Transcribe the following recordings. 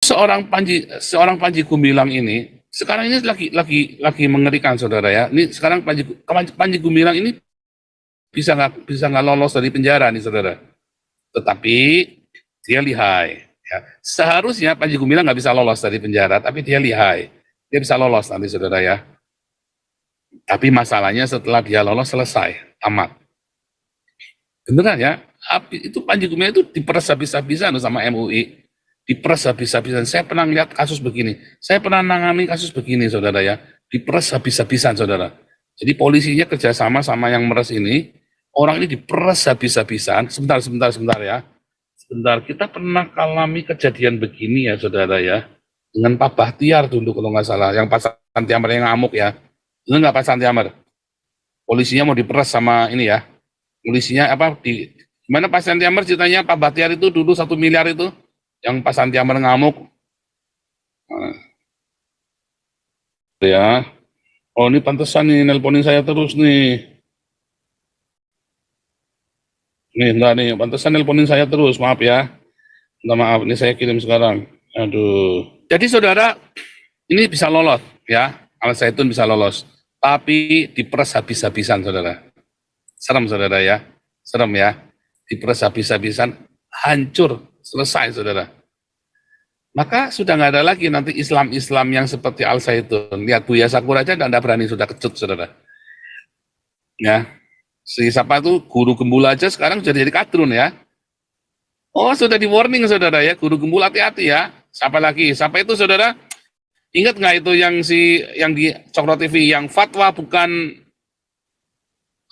seorang Panji Gumilang ini sekarang ini lagi mengerikan, saudara ya. Ini sekarang Panji Gumilang ini bisa nggak lolos dari penjara nih, saudara. Tetapi dia lihai. Ya. Seharusnya Panji Gumilang nggak bisa lolos dari penjara, tapi dia lihai. Dia bisa lolos nanti, saudara ya. Tapi masalahnya setelah dia lolos selesai, tamat. Beneran ya, itu Panji Gumilang itu diperas habis-habisan sama MUI. Diperas habis-habisan. Saya pernah lihat kasus begini. Saya pernah nangani kasus begini, saudara ya. Diperas habis-habisan, saudara. Jadi polisinya kerjasama sama yang meres ini. Orang ini diperas habis-habisan. Sebentar ya. Sebentar, kita pernah alami kejadian begini ya, saudara ya. Dengan Pak Bahtiar dulu kalau nggak salah. Yang Pak Santiamer yang ngamuk ya. Itu nggak Pak Santiamer? Polisinya mau diperas sama ini ya. Polisinya gimana Pak Santiamer ceritanya Pak Bahtiar itu dulu 1 miliar itu? Yang Pak Santiamer ngamuk. Ya. Oh ini pantesan nih nelponin saya terus nih. Enggak nih, pantesan nelponin saya terus, maaf ya. Minta maaf, ini saya kirim sekarang. Aduh. Jadi saudara, ini bisa lolos ya. Al Zaitun bisa lolos. Tapi diperas habis-habisan, saudara. Serem, saudara ya. Serem ya. Diperas habis-habisan, hancur. Selesai, saudara. Maka sudah nggak ada lagi nanti Islam yang seperti Al Zaitun. Lihat Buya Sakur aja nggak berani, sudah kecut, saudara. Ya, siapa itu guru gembul aja sekarang sudah jadi kadrun ya. Oh sudah di warning, saudara ya, guru gembul hati-hati ya. Siapa lagi? Siapa itu, saudara? Ingat nggak itu yang di Cokro TV yang fatwa bukan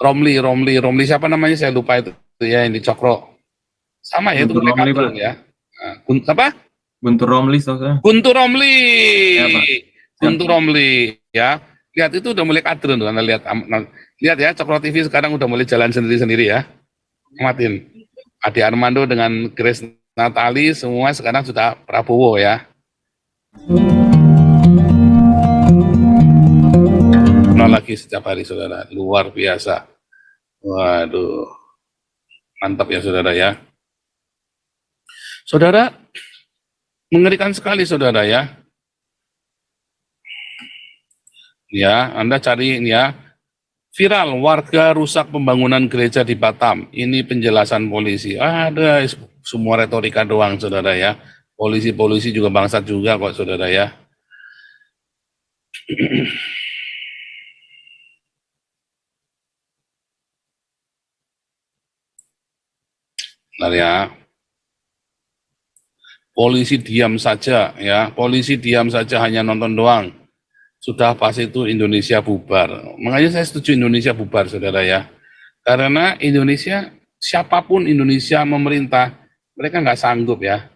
Romli siapa namanya saya lupa itu ya, yang di Cokro. Sama ya, itu mulai kadrun ya. Apa? Guntur Romli, saudara. Guntur Romli. Ya, Pak. Guntur Romli ya. Lihat itu udah mulai kadrun tuh. Anda lihat ya, Cokro TV sekarang udah mulai jalan sendiri-sendiri ya. Amatin. Ade Armando dengan Grace Natali semua sekarang sudah Prabowo ya. Lagi setiap hari, saudara, luar biasa. Waduh, mantap ya, saudara ya. Saudara, mengerikan sekali, saudara ya. Ya, Anda cari ini ya. Viral, warga rusak pembangunan gereja di Batam. Ini penjelasan polisi. Ada semua retorika doang, saudara ya. Polisi juga bangsat juga kok, saudara ya. Bentar ya. Polisi diam saja ya. Polisi diam saja, hanya nonton doang. Sudah pasti itu Indonesia bubar. Makanya saya setuju Indonesia bubar, saudara ya. Karena Indonesia, siapapun Indonesia memerintah, mereka nggak sanggup ya.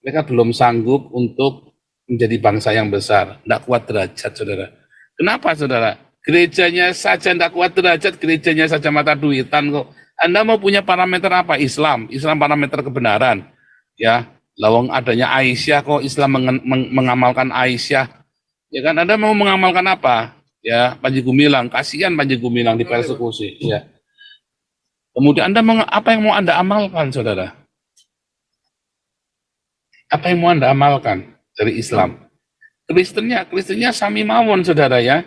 Mereka belum sanggup untuk menjadi bangsa yang besar. Nggak kuat derajat, saudara. Kenapa, saudara? Gerejanya saja nggak kuat derajat, gerejanya saja mata duitan kok. Anda mau punya parameter apa? Islam parameter kebenaran. Ya, lawang adanya Aisyah kok Islam mengamalkan Aisyah. Ya kan, Anda mau mengamalkan apa? Ya, Panji Gumilang, kasihan Panji Gumilang dipersekusi. Ya. Kemudian apa yang mau Anda amalkan, saudara? Apa yang mau Anda amalkan dari Islam? Kristennya Sami Mawon, saudara ya.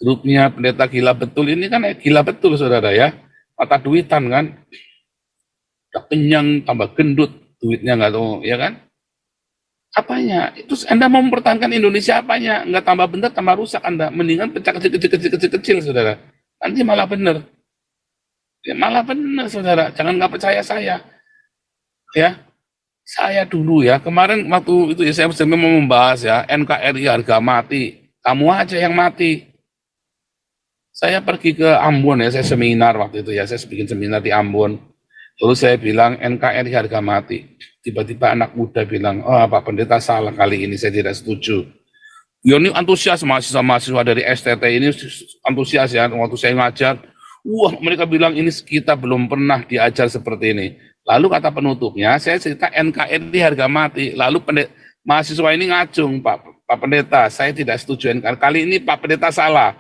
Grupnya pendeta gila betul ini kan gila betul, saudara ya. Mata duitan kan. Udah kenyang, tambah gendut, duitnya nggak tahu, ya kan? Apanya? Itu Anda mau mempertahankan Indonesia apanya? Nggak tambah bener, tambah rusak Anda. Mendingan pecah kecil, saudara. Nanti malah bener. Ya, malah bener, saudara. Jangan nggak percaya saya. Ya, saya dulu ya. Kemarin waktu itu ya, saya mau membahas ya, NKRI harga mati. Kamu aja yang mati. Saya pergi ke Ambon ya, saya seminar waktu itu ya. Saya bikin seminar di Ambon. Lalu saya bilang NKRI harga mati. Tiba-tiba anak muda bilang, oh Pak Pendeta salah kali ini, saya tidak setuju. Ya ini antusias mahasiswa dari STT ini antusias ya, waktu saya ngajar, wah mereka bilang ini kita belum pernah diajar seperti ini. Lalu kata penutupnya, saya cerita NKRI harga mati. Lalu mahasiswa ini ngacung, Pak Pendeta, saya tidak setuju NKRI. Kali ini Pak Pendeta salah.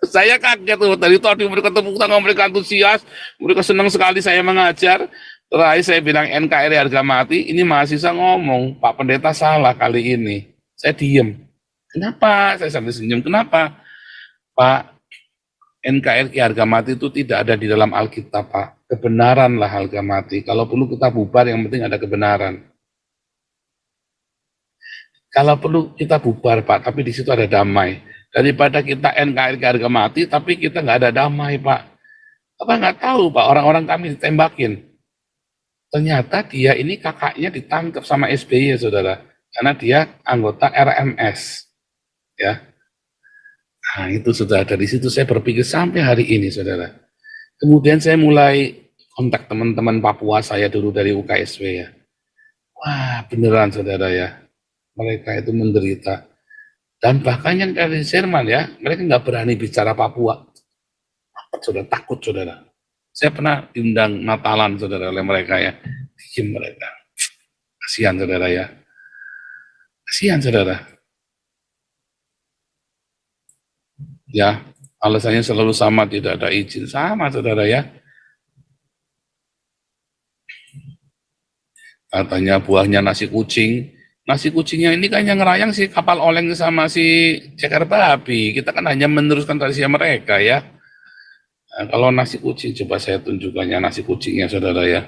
Saya kaget tuh, tadi mereka tepuk tangan, mereka antusias, mereka senang sekali saya mengajar. Terakhir saya bilang NKRI harga mati, ini mahasiswa ngomong, Pak Pendeta salah kali ini. Saya diem. Kenapa? Saya sambil senyum. Kenapa? Pak, NKRI harga mati itu tidak ada di dalam Alkitab, Pak. Kebenaranlah harga mati. Kalau perlu kita bubar, yang penting ada kebenaran. Kalau perlu kita bubar, Pak, tapi di situ ada damai. Daripada kita NKRI harga mati, tapi kita nggak ada damai, Pak. Apa nggak tahu, Pak, orang-orang kami ditembakin. Ternyata dia ini kakaknya ditangkap sama SBY, saudara. Karena dia anggota RMS. Ya. Nah, itu sudah dari situ saya berpikir sampai hari ini, saudara. Kemudian saya mulai kontak teman-teman Papua saya dulu dari UKSW ya. Wah, beneran saudara ya. Mereka itu menderita. Dan bahkan yang dari Sherman ya, mereka nggak berani bicara Papua. Sudah takut, saudara. Saya pernah diundang Natalan, saudara, oleh mereka ya. Diem mereka. Kasihan, saudara ya. Kasihan, saudara. Ya, alasannya selalu sama, tidak ada izin. Sama, saudara ya. Katanya buahnya nasi kucing. Nasi kucingnya ini kan yang ngerayang si kapal oleng sama si ceker babi. Kita kan hanya meneruskan tradisi mereka ya. Nah, kalau nasi kucing, coba saya tunjukkannya nasi kucingnya, saudara ya.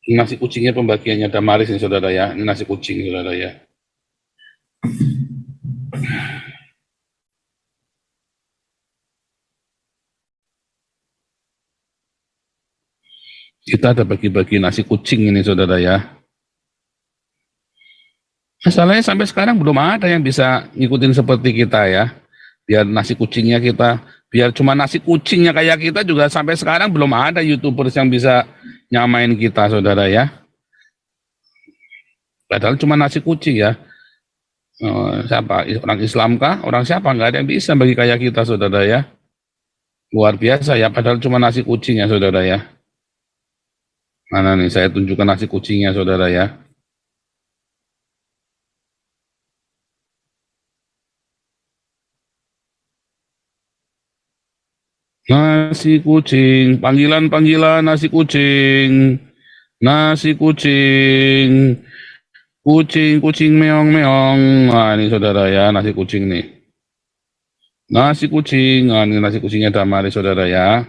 Ini nasi kucingnya pembagiannya Damaris nih, saudara ya. Ini nasi kucing, saudara ya. Kita ada bagi-bagi nasi kucing ini, saudara ya. Masalahnya sampai sekarang belum ada yang bisa ngikutin seperti kita ya. Biar nasi kucingnya kita, biar cuma nasi kucingnya kayak kita juga sampai sekarang belum ada YouTubers yang bisa nyamain kita, saudara ya. Padahal cuma nasi kucing ya. Siapa? Orang Islam kah? Orang siapa? Nggak ada yang bisa bagi kayak kita, saudara ya. Luar biasa ya, padahal cuma nasi kucing ya, saudara ya. Mana nih, saya tunjukkan nasi kucingnya, saudara ya. Nasi kucing, panggilan-panggilan nasi kucing. Nasi kucing. Kucing meong-meong. Nah, ini saudara ya, nasi kucing nih. Nasi kucing, nah, ini nasi kucingnya Damaris, saudara ya.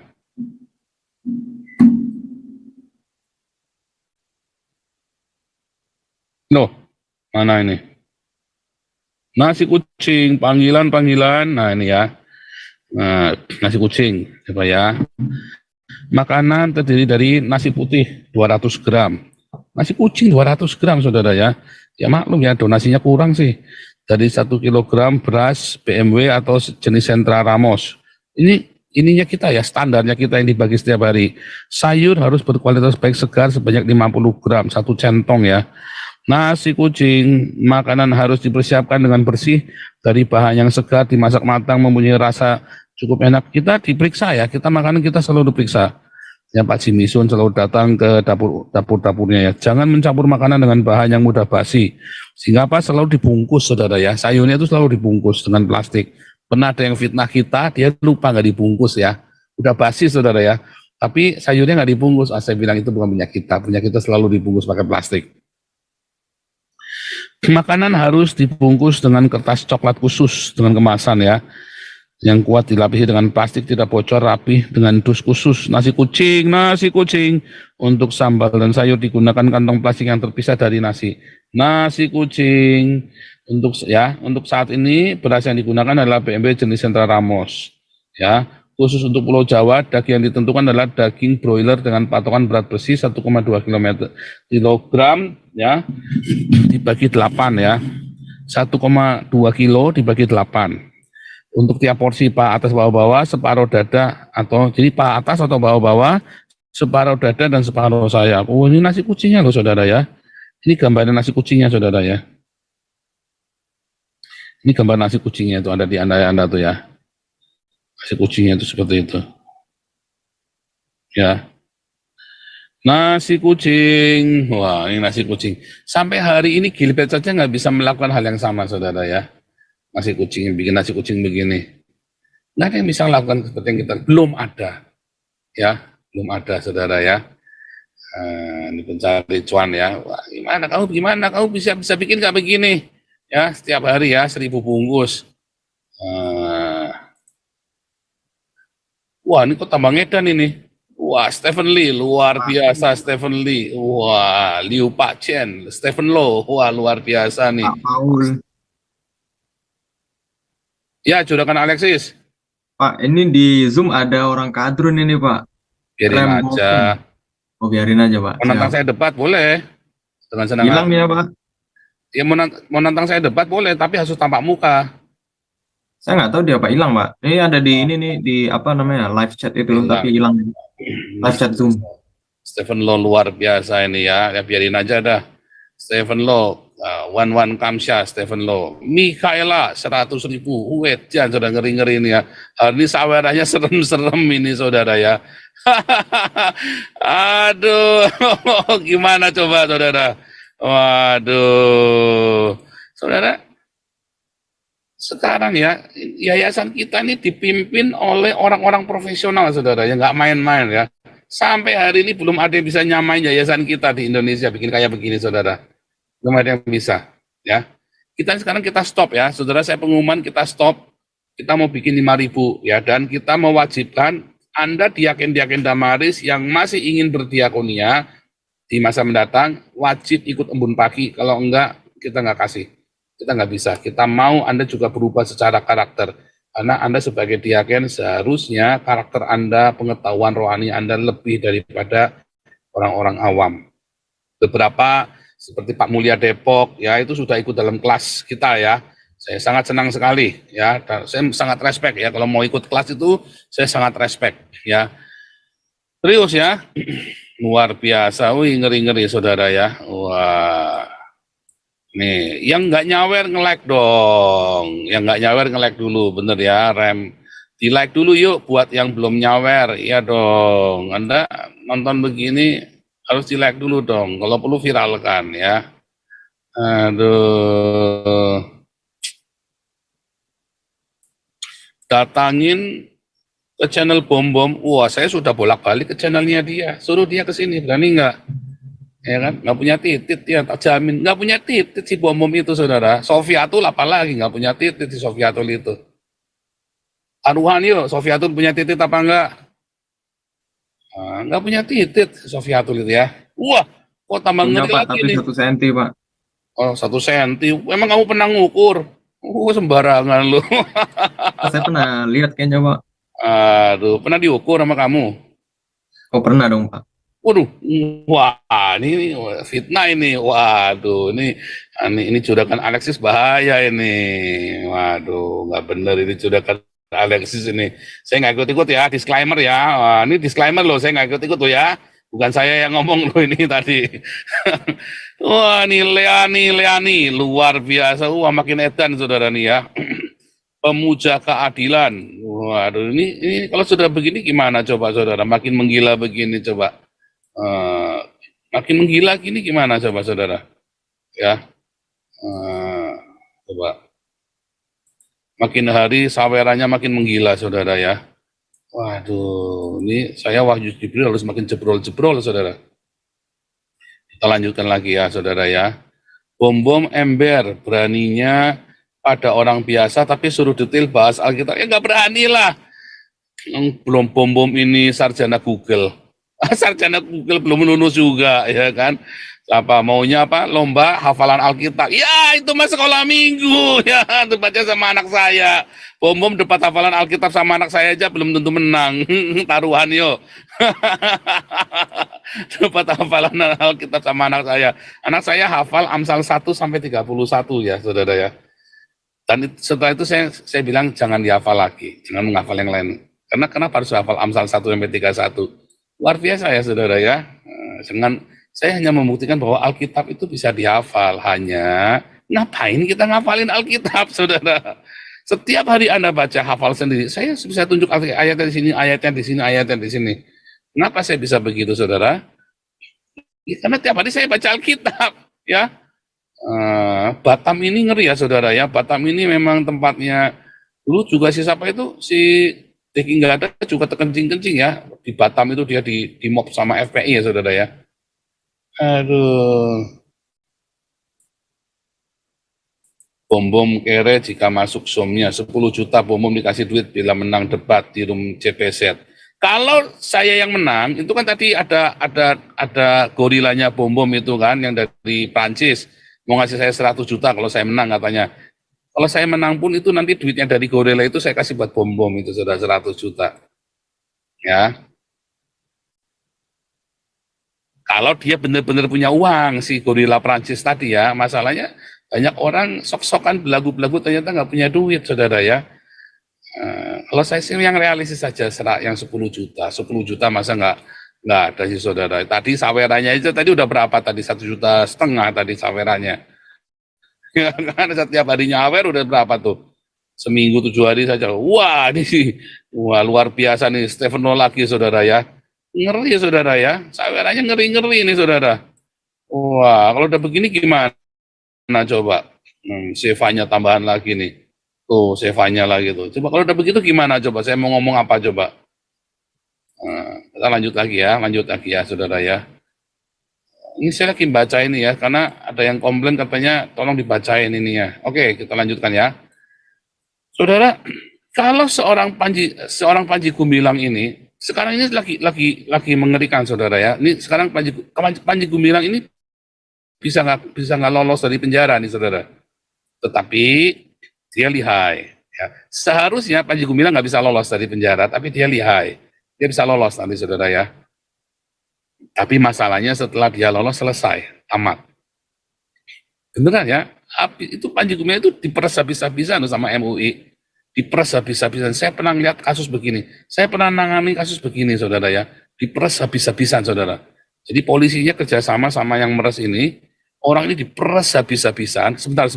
Loh, mana ini? Nasi kucing, panggilan-panggilan. Nah, ini ya. Nah, nasi kucing, coba ya. Makanan terdiri dari nasi putih 200 gram. Nasi kucing 200 gram, saudara ya. Ya maklum ya, donasinya kurang sih. Dari 1 kilogram beras BMW atau jenis Sentra Ramos. Ininya kita ya, standarnya kita yang dibagi setiap hari. Sayur harus berkualitas baik segar sebanyak 50 gram, 1 centong ya. Nasi kucing, makanan harus dipersiapkan dengan bersih, dari bahan yang segar, dimasak matang, mempunyai rasa cukup enak. Kita diperiksa ya, kita makanan kita selalu diperiksa. Ya Pak Jimisun selalu datang ke dapur-dapurnya ya. Jangan mencampur makanan dengan bahan yang mudah basi. Sehingga apa? Selalu dibungkus, saudara ya. Sayurnya itu selalu dibungkus dengan plastik. Pernah ada yang fitnah kita, dia lupa nggak dibungkus ya. Udah basi, saudara ya. Tapi sayurnya nggak dibungkus. Saya bilang itu bukan punya kita. Punya kita selalu dibungkus pakai plastik. Makanan harus dibungkus dengan kertas coklat khusus dengan kemasan ya, yang kuat dilapisi dengan plastik, tidak bocor, rapi dengan dus khusus. Nasi kucing untuk sambal dan sayur digunakan kantong plastik yang terpisah dari nasi. Nasi kucing untuk saat ini beras yang digunakan adalah BMW jenis Sentra Ramos ya. Khusus untuk Pulau Jawa, daging yang ditentukan adalah daging broiler dengan patokan berat bersih 1,2 kilogram ya, dibagi 8 ya. 1,2 kilo dibagi 8. Untuk tiap porsi paha atas bawah-bawah, separuh dada, atau jadi paha atas atau bawah-bawah, separuh dada dan separuh sayap. Oh, ini nasi kucingnya loh, saudara ya. Ini gambar nasi kucingnya, saudara ya. Ini gambar nasi kucingnya itu ada di anda tuh ya. Nasi kucingnya itu seperti itu. Ya. Nasi kucing. Wah, ini nasi kucing. Sampai hari ini Gilbert saja nggak bisa melakukan hal yang sama, saudara ya. Nasi kucing, bikin nasi kucing begini. Nggak ada yang bisa melakukan seperti yang kita. Belum ada. ya, belum ada saudara ya. Ini pencari cuan ya. Wah, gimana kamu bisa bisa bikin kayak begini ya setiap hari ya 1.000 bungkus. Eh, wah ini kok tambah ngedan ini. Wah Stephen Lee luar biasa Stephen Lee. Wah Liu Pak Chen, Stephen Lo, wah luar biasa nih. Pak Paul. Ya juragan Alexis, Pak, ini di Zoom ada orang kadrun ini, Pak. biarin aja. Remboken. Oh, biarin aja, Pak. Mau nantang Siap. saya debat boleh dengan senang Hilang hati. nih ya, Pak. Ya mau nantang saya debat boleh, tapi harus tampak muka. Saya nggak tahu dia Pak hilang, Pak. Ini ada di ini nih di apa namanya live chat itu, Hilang. tapi hilang. Live chat Zoom. Stephen Lo luar biasa ini ya, biarin aja dah. Stephen Lo, Wan Kamsha, Stephen Lo, Mikaela 100.000, jangan sudah ngeri-ngeri ini ya. Hari ini saweranya serem-serem ini saudara ya. Aduh, gimana coba saudara? Waduh, saudara, sekarang ya yayasan kita ini dipimpin oleh orang-orang profesional saudara ya, nggak main-main ya. Sampai hari ini belum ada yang bisa nyamain yayasan kita di Indonesia bikin kayak begini saudara. Belum ada yang bisa ya. Sekarang kita stop ya saudara, saya pengumuman kita stop. Kita mau bikin 5.000 ya, dan kita mewajibkan Anda diaken-diaken Damaris yang masih ingin berdiakonia di masa mendatang wajib ikut embun pagi. Kalau enggak kita nggak kasih. Kita nggak bisa. Kita mau Anda juga berubah secara karakter. Karena Anda sebagai diaken seharusnya karakter Anda, pengetahuan rohani Anda lebih daripada orang-orang awam. Beberapa seperti Pak Mulia Depok ya itu sudah ikut dalam kelas kita ya. Saya sangat senang sekali ya. Saya sangat respect ya, kalau mau ikut kelas itu saya sangat respect ya. Serius ya. Luar biasa. Wih, ngeri-ngeri saudara ya. Wah. Nih, yang nggak nyawer nge-like dong. Yang nggak nyawer nge-like dulu, bener ya, rem. Di-like dulu yuk buat yang belum nyawer. Iya dong. Anda nonton begini harus di-like dulu dong. Kalau perlu viralkan ya. Aduh. Datangin ke channel Bom Bom. Wah, saya sudah bolak-balik ke channelnya dia. Suruh dia ke sini, berani nggak? Ya kan, nggak punya titit dia, tak jamin nggak punya titit si Bom Bom itu saudara. Sofiatul apalagi nggak punya titit si Sofiatul itu. Taruhan yuk, Sofiatul punya titit apa enggak? Nggak punya titit Sofiatul itu ya. Wah, kok tambah Punya ngeri Pak, lagi tapi nih. 1 senti, Pak. Oh 1 senti, emang kamu pernah ngukur? Sembarangan lu. Saya pernah lihat kayaknya, Pak. Aduh, pernah diukur sama kamu? Oh, pernah dong, Pak. Waduh, wah ini fitnah ini, waduh ini juragan Alexis bahaya ini, waduh nggak bener ini juragan Alexis ini, saya nggak ikut-ikut ya, disclaimer ya, wah, ini disclaimer loh, saya nggak ikut-ikut loh ya, bukan saya yang ngomong loh ini tadi, wah ini Leani, luar biasa, wah makin edan saudara nih ya, pemuja keadilan, waduh ini kalau sudah begini gimana coba saudara, makin menggila begini coba. Makin menggila gini gimana coba saudara ya, coba makin hari sawerannya makin menggila saudara ya. Waduh, ini saya Wahyu Jibril harus makin jebrol saudara. Kita lanjutkan lagi ya saudara ya. Bom ember beraninya pada orang biasa tapi suruh detail bahas Alkitab ya nggak berani lah. Belum bom ini sarjana Google. Sarjana Google belum lulus juga ya kan, apa maunya apa lomba hafalan Alkitab ya, itu mah sekolah minggu ya, itu baca sama anak saya. Bom dapat hafalan Alkitab sama anak saya aja belum tentu menang. Taruhan yo. Dapat hafalan Alkitab sama anak saya hafal Amsal 1 sampai 31 ya saudara ya, dan setelah itu saya bilang jangan dihafal lagi, jangan menghafal yang lain, karena kenapa harus hafal Amsal 1 sampai 31. Luar biasa ya saudara ya. Saya hanya membuktikan bahwa Alkitab itu bisa dihafal, hanya ngapain kita ngafalin Alkitab saudara. Setiap hari Anda baca hafal sendiri, saya bisa tunjuk ayatnya di sini, ayatnya di sini, ayatnya di sini. Kenapa saya bisa begitu saudara? Ya, karena tiap hari saya baca Alkitab ya. Batam ini ngeri ya saudara ya. Batam ini memang tempatnya dulu juga si siapa itu si Teki nggak ada juga terkencing-kencing ya. Di Batam itu dia di mob sama FPI ya saudara ya. Aduh, bom-bom kere jika masuk somnya 10 juta bom dikasih duit bila menang debat di room CPZ. Kalau saya yang menang, itu kan tadi ada gorilanya bom-bom itu kan yang dari Prancis mau ngasih saya 100 juta kalau saya menang katanya. Kalau saya menang pun itu nanti duitnya dari gorila itu saya kasih buat bom-bom itu sudah 100 juta. Ya, kalau dia benar-benar punya uang si gorila Prancis tadi ya, masalahnya banyak orang sok-sokan belagu-belagu ternyata nggak punya duit saudara ya. Kalau saya sih yang realistis saja yang 10 juta, 10 juta masa nggak ada sih saudara. Tadi sawerannya itu tadi udah berapa tadi 1,5 juta tadi sawerannya. Ya kan setiap harinya awer udah berapa tuh? Seminggu 7 hari saja. Wah ini sih, wah luar biasa nih Stefano lagi saudara ya. Ngeri ya saudara ya, sawerannya ngeri-ngeri ini saudara. Wah kalau udah begini gimana coba? Sevanya tambahan lagi nih. Tuh sevanya lagi tuh. Coba kalau udah begitu gimana coba? Saya mau ngomong apa coba? Kita lanjut lagi ya saudara ya. Ini saya lagi baca ini ya, karena ada yang komplain katanya tolong dibacain ini ya. Oke, kita lanjutkan ya. Saudara, kalau seorang Panji Gumilang ini sekarang ini lagi mengerikan saudara ya. Ini sekarang Panji Gumilang ini bisa nggak lolos dari penjara nih saudara. Tetapi dia lihai. Ya. Seharusnya Panji Gumilang nggak bisa lolos dari penjara, tapi dia lihai. Dia bisa lolos nanti saudara ya. Tapi masalahnya setelah dia lolos selesai, tamat. Beneran ya, itu Panji Gumilang itu diperas habis-habisan sama MUI. Diperas habis-habisan. Saya pernah lihat kasus begini. Saya pernah nangani kasus begini saudara ya. Diperas habis-habisan saudara. Jadi polisinya kerjasama sama yang meres ini. Orang ini diperas habis-habisan. Sebentar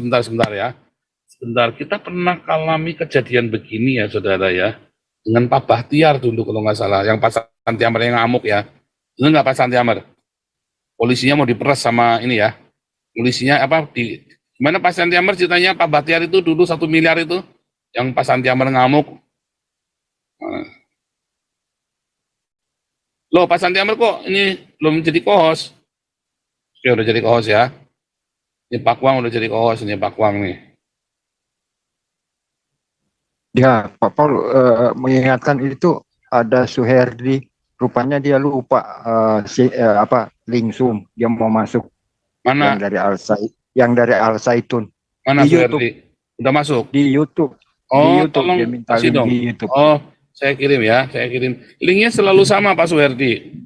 ya. Sebentar, kita pernah alami kejadian begini ya saudara ya. Dengan Pak Bahtiar dulu kalau nggak salah. Yang Pak Santiamer yang ngamuk ya. Itu nggak Pak Santiamer? Polisinya mau diperas sama ini ya. Polisinya gimana Pak Santiamer ceritanya Pak Bahtiar itu dulu 1 miliar itu. Yang Pak Santiamer ngamuk. Loh Pak Santiamer kok ini belum jadi kohos? Oke udah jadi kohos ya. Ini Pak Wang udah jadi kohos ini Pak Wang nih. Ya, Pak Paul mengingatkan itu ada Suherdi, rupanya dia lupa link Zoom, dia mau masuk Mana? Yang dari Al Zaitun. Mana di Suherdi? YouTube. Udah masuk? Di YouTube. Oh, di YouTube tolong dia minta kasih link dong. di YouTube. Oh, saya kirim ya, saya kirim. Linknya selalu sama Pak Suherdi.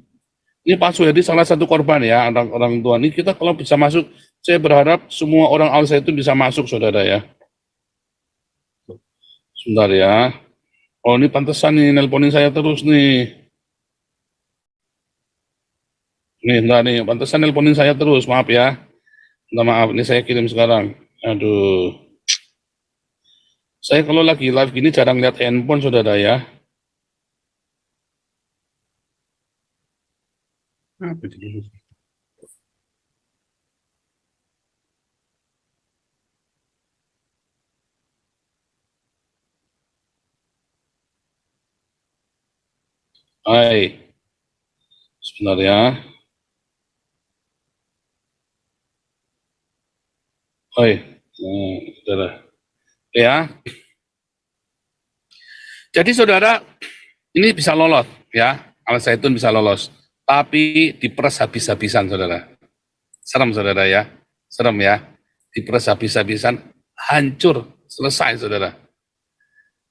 Ini Pak Suherdi salah satu korban ya, orang tua. Ini kita kalau bisa masuk, saya berharap semua orang Al Zaitun bisa masuk saudara ya. Sebentar ya. Oh ini pantesan nih nelponin saya terus nih. Nih enggak nih, pantesan nelponin saya terus, maaf ya. Minta maaf, ini saya kirim sekarang. Aduh. Saya kalau lagi live gini jarang lihat handphone saudara ya. Apa ini? Hai. Sebentar ya. Hai. Saudara. Ya. Jadi saudara, ini bisa lolos ya. Al Zaitun bisa lolos. Tapi diperas habis-habisan saudara. Serem saudara ya. Serem ya. Diperas habis-habisan, hancur, selesai saudara.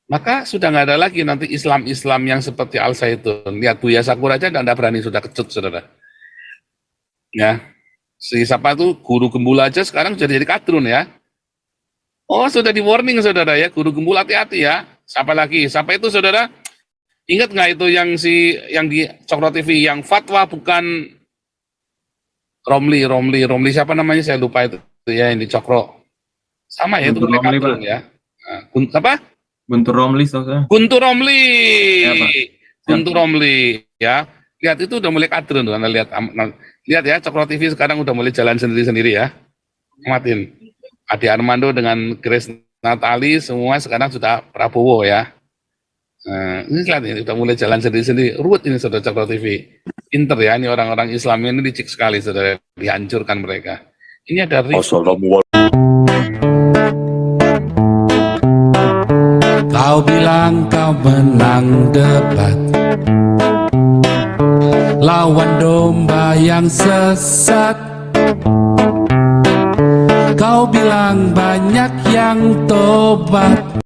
Maka sudah nggak ada lagi nanti Islam-Islam yang seperti Al Zaitun. Lihat Buya Sakur aja tidak berani sudah kecut saudara. Ya, siapa tuh guru gembul aja sekarang sudah jadi kadrun ya. Oh sudah di warning saudara ya, guru gembul hati-hati ya. Siapa lagi? Siapa itu saudara? Ingat nggak itu yang di Cokro TV yang fatwa bukan Romli siapa namanya saya lupa itu ya yang di Cokro. Sama ya itu Guntur Romli, kadrun Pak. ya. Nah, apa? Guntur Romli, saya. Guntur Romli. Ya, Pak. Guntur Romli ya. Lihat itu udah mulai kadrun tuh. Lihat ya Cokro TV sekarang udah mulai jalan sendiri-sendiri ya. Amatin. Adi Armando dengan Grace Natali semua sekarang sudah Prabowo ya. Nah, ini lihat ini udah mulai jalan sendiri-sendiri. Ruwet ini saudara Cakra TV. Pinter ya, ini orang-orang Islam ini licik sekali saudara, dihancurkan mereka. Ini ada Kau bilang kau menang debat, lawan domba yang sesat. Kau bilang banyak yang tobat.